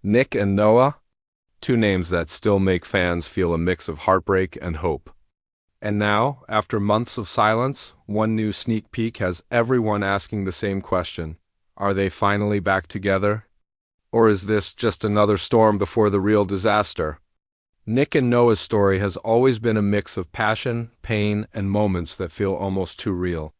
Nick and Noah, two names that still make fans feel a mix of heartbreak and hope. And now, after months of silence, one new sneak peek has everyone asking the same question. Are they finally back together? Or is this just another storm before the real disaster? Nick and Noah's story has always been a mix of passion, pain, and moments that feel almost too real.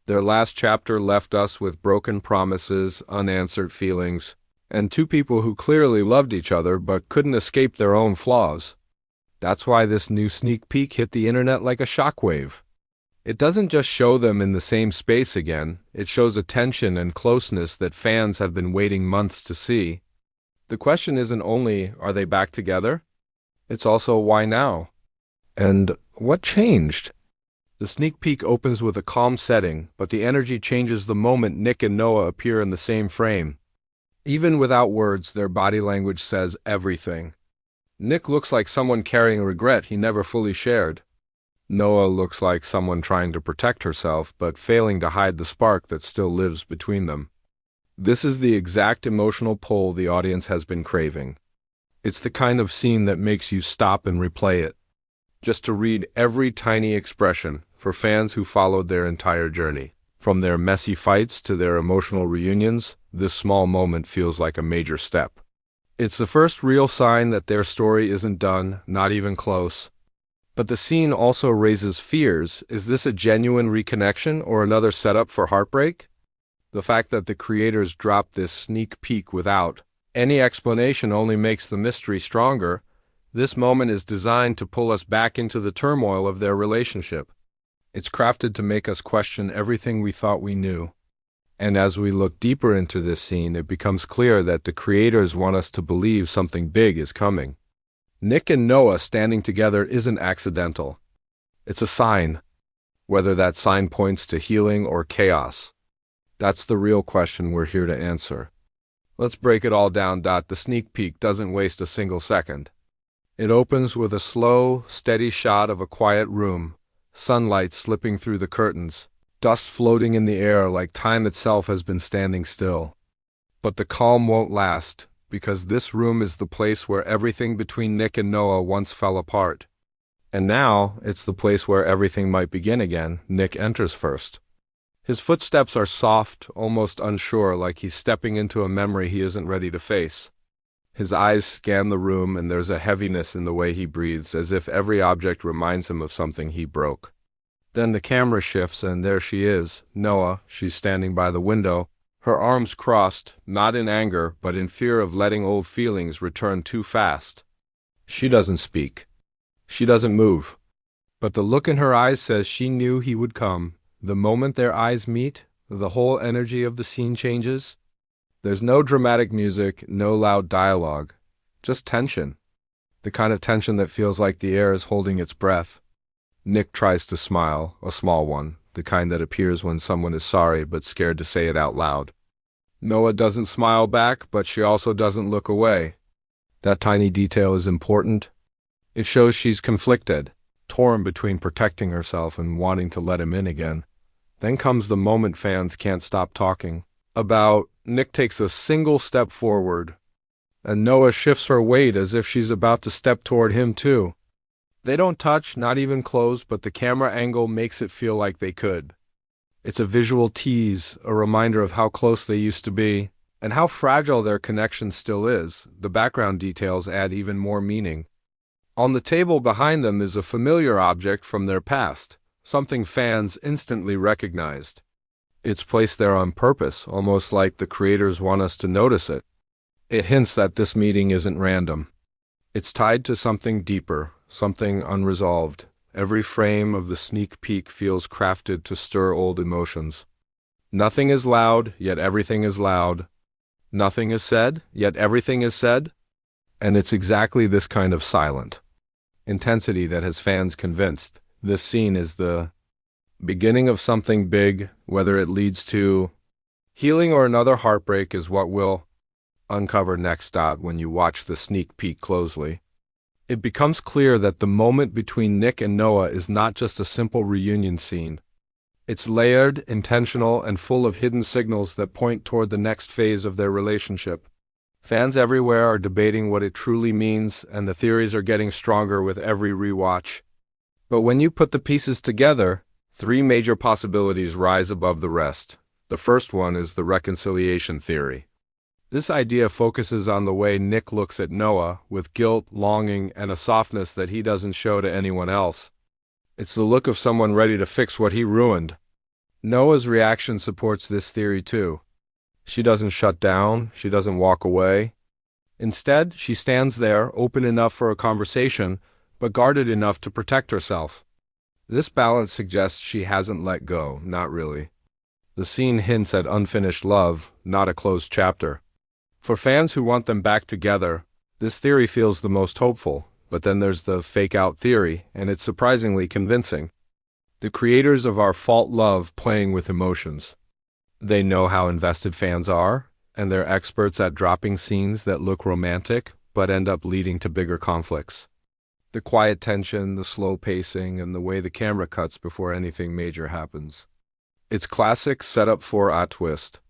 Their last chapter left us with broken promises, unanswered feelings, and two people who clearly loved each other but couldn't escape their own flaws. That's why this new sneak peek hit the internet like a shockwave. It doesn't just show them in the same space again, it shows a tension and closeness that fans have been waiting months to see. The question isn't only, are they back together? It's also, why now? And what changed? The sneak peek opens with a calm setting, but the energy changes the moment Nick and Noah appear in the same frame. Even without words, their body language says everything. Nick looks like someone carrying regret he never fully shared. Noah looks like someone trying to protect herself, but failing to hide the spark that still lives between them. This is the exact emotional pull the audience has been craving. It's the kind of scene that makes you stop and replay it, just to read every tiny expression for fans who followed their entire journey. From their messy fights to their emotional reunions, this small moment feels like a major step. It's the first real sign that their story isn't done, not even close. But the scene also raises fears. Is this a genuine reconnection or another setup for heartbreak? The fact that the creators dropped this sneak peek without any explanation only makes the mystery stronger. This moment is designed to pull us back into the turmoil of their relationship. It's crafted to make us question everything we thought we knew. And as we look deeper into this scene, it becomes clear that the creators want us to believe something big is coming. Nick and Noah standing together isn't accidental. It's a sign, whether that sign points to healing or chaos. That's the real question we're here to answer. Let's break it all down. The sneak peek doesn't waste a single second. It opens with a slow, steady shot of a quiet room, sunlight slipping through the curtains, dust floating in the air like time itself has been standing still. But the calm won't last, because this room is the place where everything between Nick and Noah once fell apart. And now, it's the place where everything might begin again. Nick enters first. His footsteps are soft, almost unsure, like he's stepping into a memory he isn't ready to face. His eyes scan the room, and there's a heaviness in the way he breathes, as if every object reminds him of something he broke. Then the camera shifts, and there she is, Noah. She's standing by the window, her arms crossed, not in anger, but in fear of letting old feelings return too fast. She doesn't speak. She doesn't move. But the look in her eyes says she knew he would come. The moment their eyes meet, the whole energy of the scene changes. There's no dramatic music, no loud dialogue, just tension. The kind of tension that feels like the air is holding its breath. Nick tries to smile, a small one, the kind that appears when someone is sorry but scared to say it out loud. Noah doesn't smile back, but she also doesn't look away. That tiny detail is important. It shows she's conflicted, torn between protecting herself and wanting to let him in again. Then comes the moment fans can't stop talking about. Nick takes a single step forward, and Noah shifts her weight as if she's about to step toward him too. They don't touch, not even close, but the camera angle makes it feel like they could. It's a visual tease, a reminder of how close they used to be, and how fragile their connection still is. The background details add even more meaning. On the table behind them is a familiar object from their past, something fans instantly recognized. It's placed there on purpose, almost like the creators want us to notice it. It hints that this meeting isn't random. It's tied to something deeper, something unresolved. Every frame of the sneak peek feels crafted to stir old emotions. Nothing is loud, yet everything is loud. Nothing is said, yet everything is said. And it's exactly this kind of silent intensity that has fans convinced this scene is the beginning of something big. Whether it leads to healing or another heartbreak is what we'll uncover next. When you watch the sneak peek closely, it becomes clear that the moment between Nick and Noah is not just a simple reunion scene. It's layered, intentional, and full of hidden signals that point toward the next phase of their relationship. Fans everywhere are debating what it truly means, and the theories are getting stronger with every rewatch. But when you put the pieces together, three major possibilities rise above the rest. The first one is the reconciliation theory. This idea focuses on the way Nick looks at Noah, with guilt, longing, and a softness that he doesn't show to anyone else. It's the look of someone ready to fix what he ruined. Noah's reaction supports this theory too. She doesn't shut down, she doesn't walk away. Instead, she stands there, open enough for a conversation, but guarded enough to protect herself. This balance suggests she hasn't let go, not really. The scene hints at unfinished love, not a closed chapter. For fans who want them back together, this theory feels the most hopeful, but then there's the fake-out theory, and it's surprisingly convincing. The creators of Our Fault love playing with emotions. They know how invested fans are, and they're experts at dropping scenes that look romantic, but end up leading to bigger conflicts. The quiet tension, the slow pacing, and the way the camera cuts before anything major happens. It's classic setup for a twist.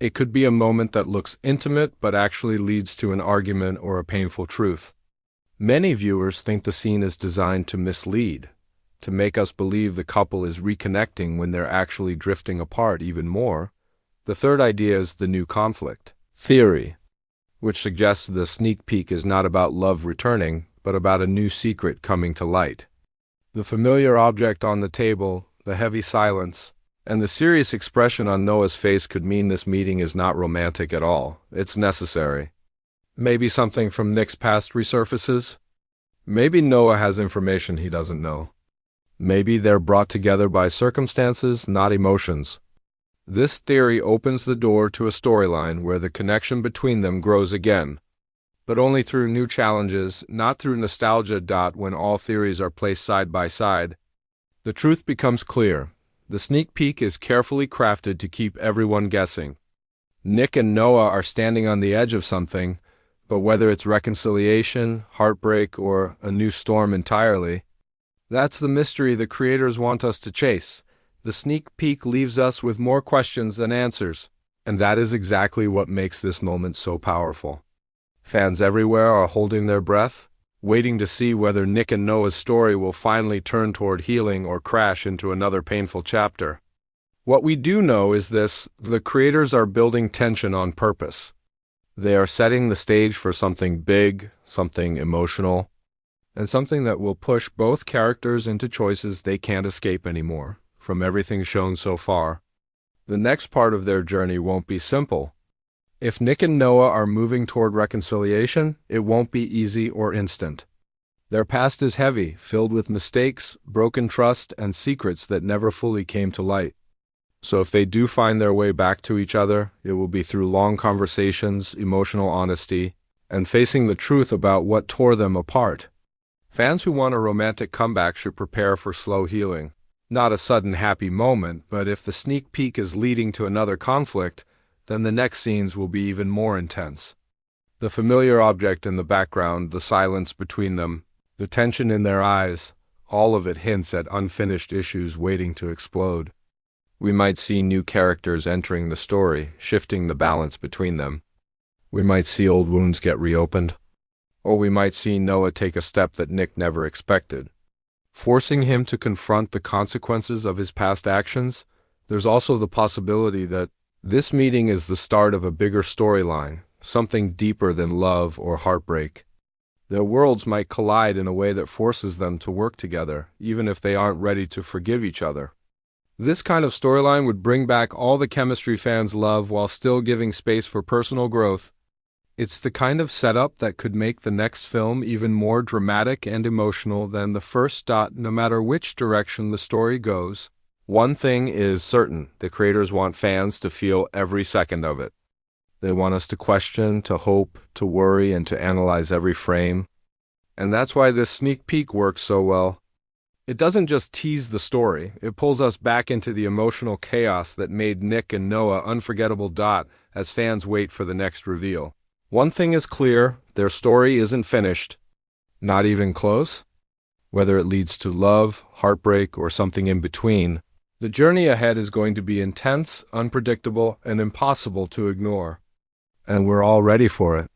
It could be a moment that looks intimate but actually leads to an argument or a painful truth. Many viewers think the scene is designed to mislead, to make us believe the couple is reconnecting when they're actually drifting apart even more. The third idea is the new conflict theory, which suggests the sneak peek is not about love returning, but about a new secret coming to light. The familiar object on the table, the heavy silence, and the serious expression on Noah's face could mean this meeting is not romantic at all. It's necessary. Maybe something from Nick's past resurfaces? Maybe Noah has information he doesn't know. Maybe they're brought together by circumstances, not emotions. This theory opens the door to a storyline where the connection between them grows again, but only through new challenges, not through nostalgia. When all theories are placed side by side, the truth becomes clear. The sneak peek is carefully crafted to keep everyone guessing. Nick and Noah are standing on the edge of something, but whether it's reconciliation, heartbreak, or a new storm entirely, that's the mystery the creators want us to chase. The sneak peek leaves us with more questions than answers, and that is exactly what makes this moment so powerful. Fans everywhere are holding their breath, waiting to see whether Nick and Noah's story will finally turn toward healing or crash into another painful chapter. What we do know is this: the creators are building tension on purpose. They are setting the stage for something big, something emotional, and something that will push both characters into choices they can't escape anymore. From everything shown so far, the next part of their journey won't be simple. If Nick and Noah are moving toward reconciliation, it won't be easy or instant. Their past is heavy, filled with mistakes, broken trust, and secrets that never fully came to light. So if they do find their way back to each other, it will be through long conversations, emotional honesty, and facing the truth about what tore them apart. Fans who want a romantic comeback should prepare for slow healing. Not a sudden happy moment, but if the sneak peek is leading to another conflict, then the next scenes will be even more intense. The familiar object in the background, the silence between them, the tension in their eyes, all of it hints at unfinished issues waiting to explode. We might see new characters entering the story, shifting the balance between them. We might see old wounds get reopened, or we might see Noah take a step that Nick never expected, forcing him to confront the consequences of his past actions. There's also the possibility that this meeting is the start of a bigger storyline, something deeper than love or heartbreak. Their worlds might collide in a way that forces them to work together, even if they aren't ready to forgive each other. This kind of storyline would bring back all the chemistry fans love while still giving space for personal growth. It's the kind of setup that could make the next film even more dramatic and emotional than the first. No matter which direction the story goes, one thing is certain: the creators want fans to feel every second of it. They want us to question, to hope, to worry, and to analyze every frame. And that's why this sneak peek works so well. It doesn't just tease the story, it pulls us back into the emotional chaos that made Nick and Noah unforgettable. As fans wait for the next reveal, one thing is clear: their story isn't finished. Not even close. Whether it leads to love, heartbreak, or something in between, the journey ahead is going to be intense, unpredictable, and impossible to ignore. And we're all ready for it.